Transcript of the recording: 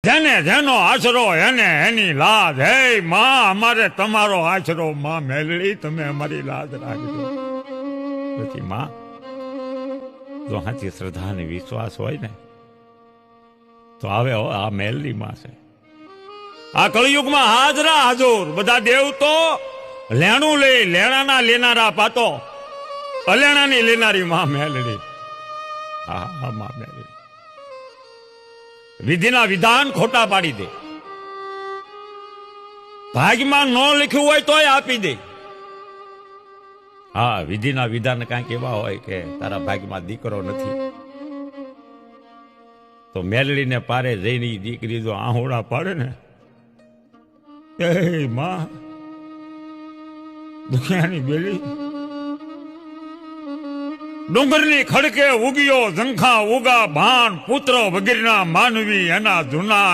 જેને જેનો આશરો એને એની લાજ. હે માં, અમારે તમારો આશરો માં મેલડી, તમે અમારી લાજ રાખજો. પછી માં જો સાચી શ્રદ્ધા અને વિશ્વાસ હોય ને તો આવે આ મેલડી માં છે. આ કળિયુગમાં હાજરા હાજર બધા દેવ તો લેણું લે, લેણાના લેનારા પાતો, અલેણાની લેનારી માં મેલડી. હા માં મેલડી વિધિના વિધાન ખોટા પાડી દે. ભાગ્યમાં ન લખ્યું હોય તોય આપી દે. હા, વિધિના વિધાન કાંઈક એવા હોય કે તારા ભાગ્યમાં દીકરો નથી તો મેલડીને પારે જઈને દીકરી જો આહોડા પાડે ને, એ માં દુનિયાની બેલી ડુંગરની ખડકે ઉગ્યો ઝંખા ઉગા ભાન પુત્ર વગેરેના માનવી એના જૂના